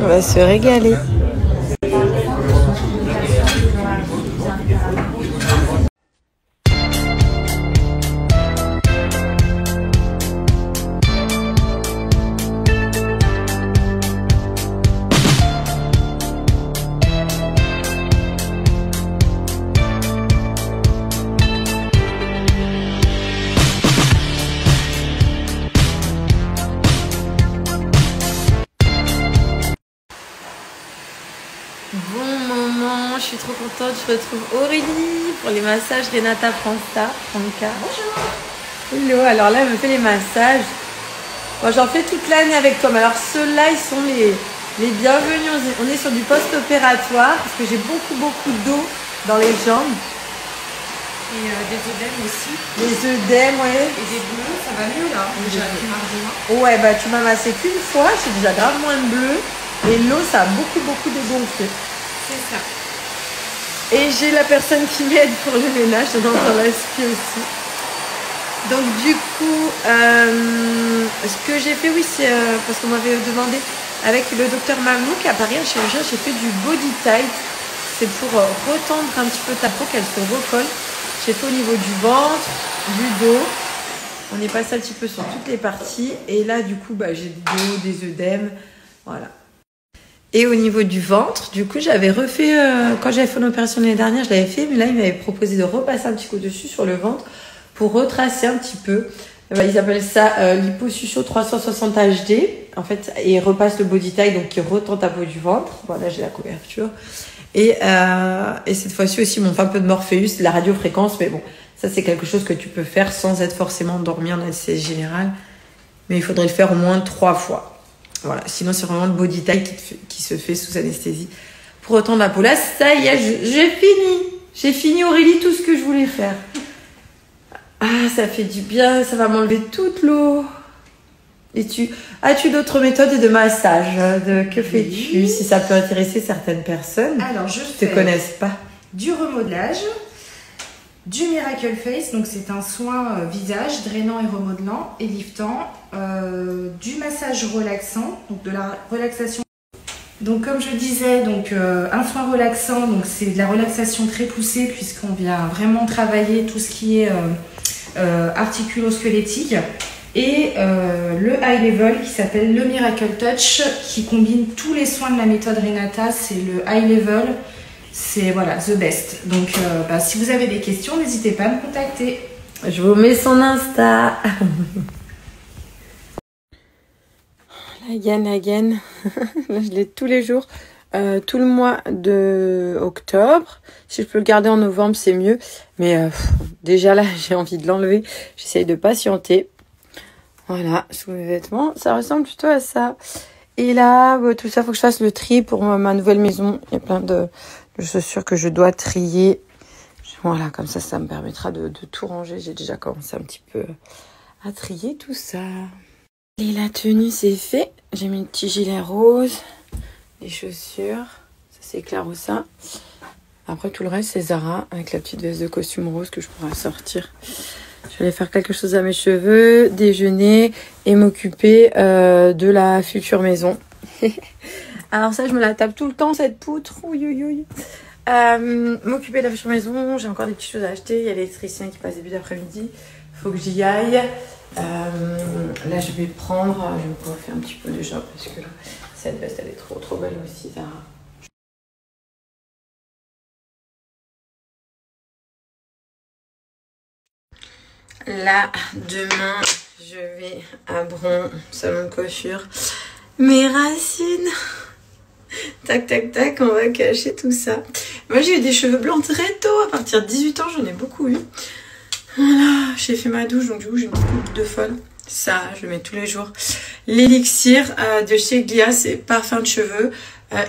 On va se régaler. Bon moment, je suis trop contente, je retrouve Aurélie pour les massages Renata Franca. Bonjour. Hello, alors là elle me fait les massages. Moi j'en fais toute l'année avec toi, mais alors ceux-là ils sont les bienvenus. On est sur du post-opératoire parce que j'ai beaucoup d'eau dans les jambes. Et des œdèmes aussi. Les œdèmes, ouais. Et des bleus, ça va mieux là, déjà plus marginal. Ouais, bah tu m'as massé qu'une fois, j'ai déjà grave moins de bleu. Et l'eau, ça a beaucoup dégonflé. C'est ça. Et j'ai la personne qui m'aide pour le ménage, dans la ski aussi. Donc du coup, ce que j'ai fait, oui, c'est parce qu'on m'avait demandé avec le docteur Mamouk à Paris, un chirurgien, j'ai fait du body tight. C'est pour retendre un petit peu ta peau, qu'elle se recolle. J'ai fait au niveau du ventre, du dos. On est passé un petit peu sur toutes les parties. Et là, du coup, bah, j'ai du dos, des œdèmes. Voilà. Et au niveau du ventre, du coup, j'avais refait, quand j'avais fait une opération l'année dernière, je l'avais fait, mais là, il m'avait proposé de repasser un petit coup dessus sur le ventre pour retracer un petit peu. Ils appellent ça liposuction 360 HD, en fait, et ils repassent le body tie, donc qui retend ta peau du ventre. Voilà, j'ai la couverture. Et cette fois-ci aussi, on fait un peu de Morpheus, de la radiofréquence, mais bon, ça c'est quelque chose que tu peux faire sans être forcément endormi en anesthésie générale. Mais il faudrait le faire au moins 3 fois. Voilà, sinon c'est vraiment le body tie qui se fait sous anesthésie. Pour retendre la peau, là, ça y est, j'ai fini. J'ai fini, Aurélie, tout ce que je voulais faire. Ah, ça fait du bien, ça va m'enlever toute l'eau. Et as-tu d'autres méthodes de massage? Que fais-tu, si ça peut intéresser certaines personnes? Alors, je te connaissent pas. Du remodelage, du Miracle Face, donc c'est un soin visage drainant et remodelant et liftant, du massage relaxant, donc de la relaxation. Donc comme je disais, donc un soin relaxant, donc c'est de la relaxation très poussée puisqu'on vient vraiment travailler tout ce qui est articulo-squelettique. Et le high level qui s'appelle le Miracle Touch, qui combine tous les soins de la méthode Renata. C'est le high level, c'est voilà, the best. Donc si vous avez des questions, n'hésitez pas à me contacter. Je vous mets son Insta. Again. Là, je l'ai tous les jours, tout le mois de octobre. Si je peux le garder en novembre, c'est mieux. Mais déjà là, j'ai envie de l'enlever. J'essaye de patienter. Voilà, sous mes vêtements, ça ressemble plutôt à ça. Et là, tout ça, faut que je fasse le tri pour ma nouvelle maison. Il y a plein de chaussures que je dois trier. Voilà, comme ça me permettra de tout ranger. J'ai déjà commencé un petit peu à trier tout ça. Et la tenue, c'est fait. J'ai mis un petit gilet rose, les chaussures. Ça, c'est clair ou ça. Après, tout le reste, c'est Zara, avec la petite veste de costume rose que je pourrais sortir. Je vais aller faire quelque chose à mes cheveux, déjeuner et m'occuper de la future maison. Alors ça, je me la tape tout le temps, cette poutre. M'occuper de la future maison, j'ai encore des petites choses à acheter. Il y a l'électricien qui passe début d'après-midi. Il faut que j'y aille. Là, je vais pouvoir faire un petit peu de job parce que là, cette veste, elle est trop belle aussi, Zara. Là, demain, je vais à Bron, salon de coiffure. Mes racines. Tac, on va cacher tout ça. Moi, j'ai eu des cheveux blancs très tôt. À partir de 18 ans, j'en ai beaucoup eu. Voilà, j'ai fait ma douche, donc du coup, j'ai une coupe de folle. Ça, je le mets tous les jours. L'élixir de chez Glia, c'est parfum de cheveux,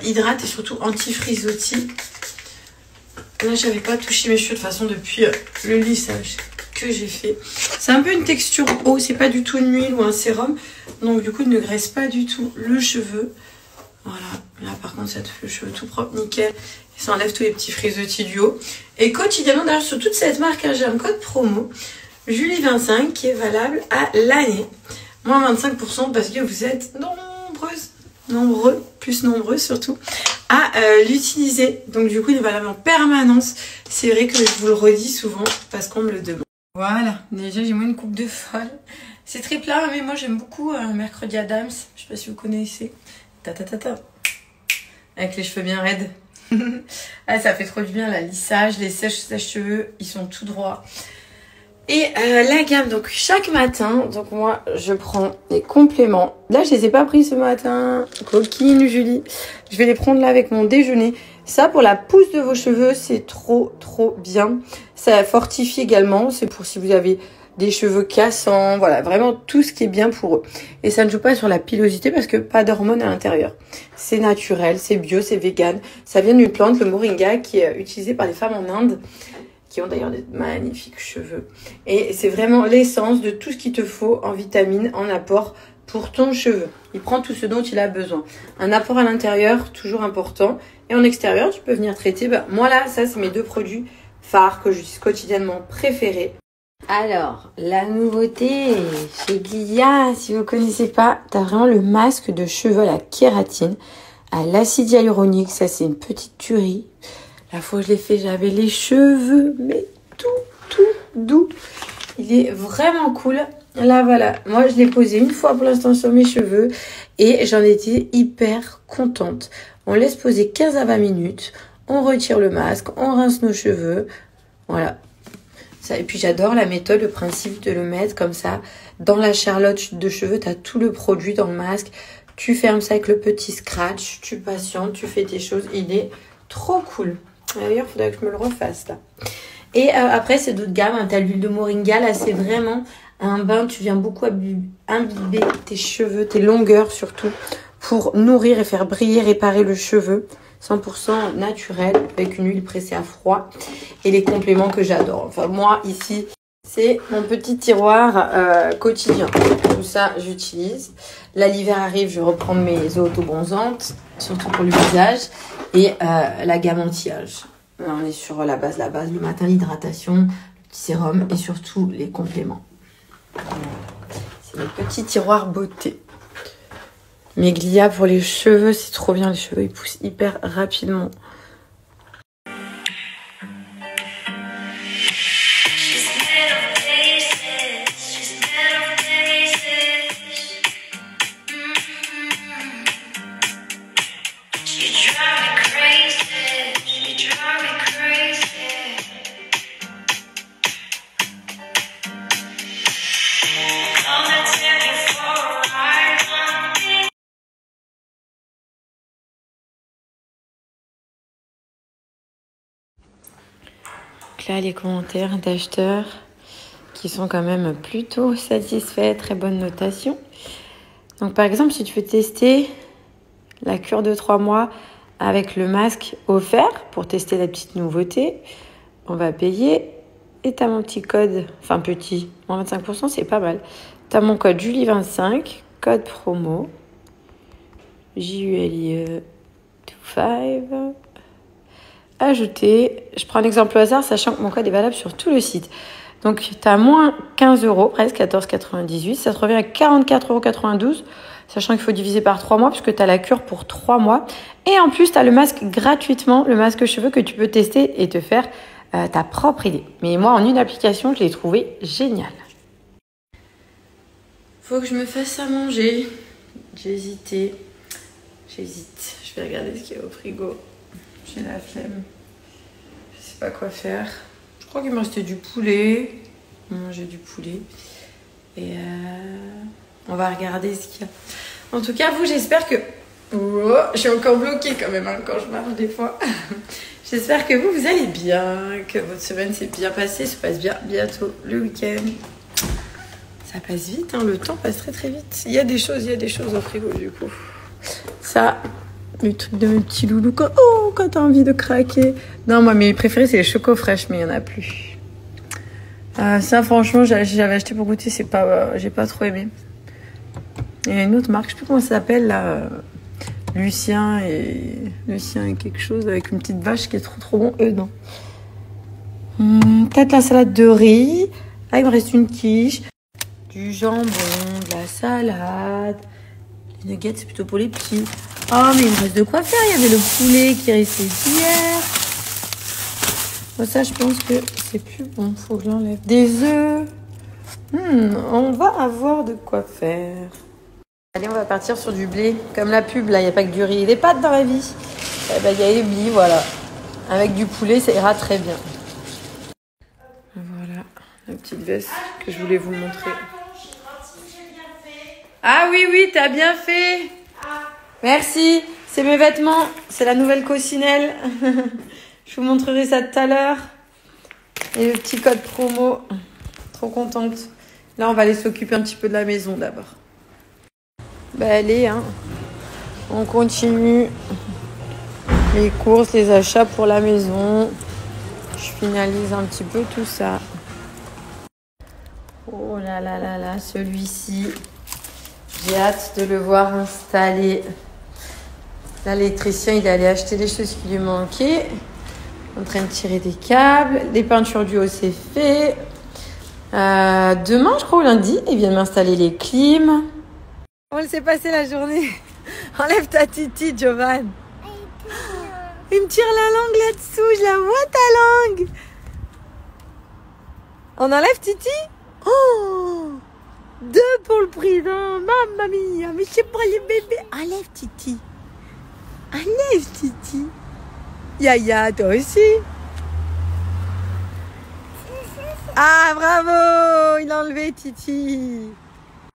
hydrate et surtout anti-frisottis. Là, j'avais pas touché mes cheveux de toute façon depuis le lissage que j'ai fait. C'est un peu une texture eau, c'est pas du tout une huile ou un sérum, donc du coup il ne graisse pas du tout le cheveu. Voilà, là par contre ça te fait le cheveu tout propre, nickel, et ça enlève tous les petits frisottis du haut. Et quotidiennement, d'ailleurs sur toute cette marque, hein, j'ai un code promo, Julie 25 qui est valable à l'année. Moins 25% parce que vous êtes nombreux, plus nombreux surtout, à l'utiliser. Donc du coup, il est valable en permanence. C'est vrai que je vous le redis souvent parce qu'on me le demande. Voilà, déjà j'ai moins une coupe de folle. C'est très plat, mais moi j'aime beaucoup Mercredi Adams. Je sais pas si vous connaissez. Avec les cheveux bien raides. Ah, ça fait trop du bien, la lissage, les sèche-cheveux, ils sont tout droits. Et la gamme, donc chaque matin, donc moi je prends les compléments. Là je les ai pas pris ce matin, coquine Julie. Je vais les prendre là avec mon déjeuner. Ça pour la pousse de vos cheveux, c'est trop bien. Ça fortifie également, c'est pour si vous avez des cheveux cassants, voilà, vraiment tout ce qui est bien pour eux. Et ça ne joue pas sur la pilosité parce que pas d'hormones à l'intérieur. C'est naturel, c'est bio, c'est vegan. Ça vient d'une plante, le moringa, qui est utilisée par les femmes en Inde, qui ont d'ailleurs des magnifiques cheveux. Et c'est vraiment l'essence de tout ce qu'il te faut en vitamines, en apport pour ton cheveu. Il prend tout ce dont il a besoin. Un apport à l'intérieur, toujours important. Et en extérieur, tu peux venir traiter. Moi là, ça c'est mes 2 produits phares que j'utilise quotidiennement préférés. Alors, la nouveauté chez Glia, si vous ne connaissez pas, tu as vraiment le masque de cheveux à la kératine, à l'acide hyaluronique. Ça c'est une petite tuerie. La fois où je l'ai fait, j'avais les cheveux, mais tout doux. Il est vraiment cool. Là, voilà. Moi, je l'ai posé une fois pour l'instant sur mes cheveux et j'en étais hyper contente. On laisse poser 15 à 20 minutes. On retire le masque, on rince nos cheveux. Voilà. Ça, et puis, j'adore la méthode, le principe de le mettre comme ça. Dans la charlotte de cheveux, tu as tout le produit dans le masque. Tu fermes ça avec le petit scratch. Tu patientes, tu fais tes choses. Il est trop cool. D'ailleurs, il faudrait que je me le refasse là. Et après, c'est d'autres gammes. Tu as l'huile de moringa. Là, c'est vraiment un bain. Tu viens beaucoup imbiber tes cheveux, tes longueurs surtout, pour nourrir et faire briller, réparer le cheveu. 100% naturel, avec une huile pressée à froid. Et les compléments que j'adore. Enfin, moi, ici, c'est mon petit tiroir quotidien. Tout ça, j'utilise. Là, l'hiver arrive, je reprends mes eaux autobronzantes, surtout pour le visage. Et la gamme anti-âge. On est sur la base. Le matin, l'hydratation, le petit sérum et surtout les compléments. C'est le petit tiroir beauté. Mais Glia pour les cheveux, c'est trop bien. Les cheveux, ils poussent hyper rapidement. Là, les commentaires d'acheteurs qui sont quand même plutôt satisfaits, très bonne notation. Donc par exemple, si tu veux tester la cure de 3 mois avec le masque offert pour tester la petite nouveauté, on va payer et tu as mon petit code, enfin petit, moins 25%, c'est pas mal. Tu as mon code Julie25, code promo, JULIE25. Ajouter, je prends un exemple au hasard, sachant que mon code est valable sur tout le site. Donc, tu as moins 15 €, presque 14,98 €. Ça te revient à 44,92 €, sachant qu'il faut diviser par 3 mois, puisque tu as la cure pour 3 mois. Et en plus, tu as le masque gratuitement, le masque cheveux que tu peux tester et te faire ta propre idée. Mais moi, en une application, je l'ai trouvé génial. Faut que je me fasse à manger. J'hésite. Je vais regarder ce qu'il y a au frigo. J'ai la flemme. Je sais pas quoi faire. Je crois qu'il me restait du poulet. J'ai du poulet. Et on va regarder ce qu'il y a. En tout cas, vous, j'espère que... Oh, je suis encore bloquée quand même quand je marche des fois. J'espère que vous allez bien, que votre semaine s'est bien passée, se passe bien bientôt le week-end. Ça passe vite, le temps passe très vite. Il y a des choses au frigo du coup. Ça... Le truc de mes petits loulous quand t'as envie de craquer. Non, moi, mes préférés, c'est les Choco Fresh, mais il n'y en a plus. Ça, franchement, j'avais acheté pour goûter, c'est pas, j'ai pas trop aimé. Il y a une autre marque, je sais plus comment ça s'appelle, là. Lucien et quelque chose, avec une petite vache qui est trop bon. Non. Peut-être la salade de riz. Ah, il me reste une quiche, du jambon, de la salade. Les nuggets, c'est plutôt pour les petits. Oh, mais il me reste de quoi faire. Il y avait le poulet qui restait d'hier. Bon, ça, je pense que c'est plus bon. Faut que j'enlève des œufs. On va avoir de quoi faire. Allez, on va partir sur du blé. Comme la pub, là, il n'y a pas que du riz et des pâtes dans la vie. Eh ben, il y a les blés, voilà. Avec du poulet, ça ira très bien. Voilà, la petite veste que je voulais vous montrer. Ah oui, t'as bien fait. Merci. C'est mes vêtements. C'est la nouvelle coccinelle. Je vous montrerai ça tout à l'heure. Et le petit code promo. Trop contente. Là, on va aller s'occuper un petit peu de la maison d'abord. Allez, hein. On continue les courses, les achats pour la maison. Je finalise un petit peu tout ça. Oh là là là là, celui-ci. J'ai hâte de le voir installé. Là, l'électricien, il est allé acheter les choses qui lui manquaient. En train de tirer des câbles. Les peintures du haut, c'est fait. Demain, je crois, au lundi, ils viennent m'installer les clims. Comment s'est passée la journée? Enlève ta titi, Giovanni. Il me tire la langue là-dessous. Je la vois, ta langue. On enlève titi? Oh, 2 pour le prix d'un. Mamma mia, mais c'est pour les bébés. Enlève titi. Enlève titi. Yaya, toi aussi. Ah, bravo, il a enlevé titi.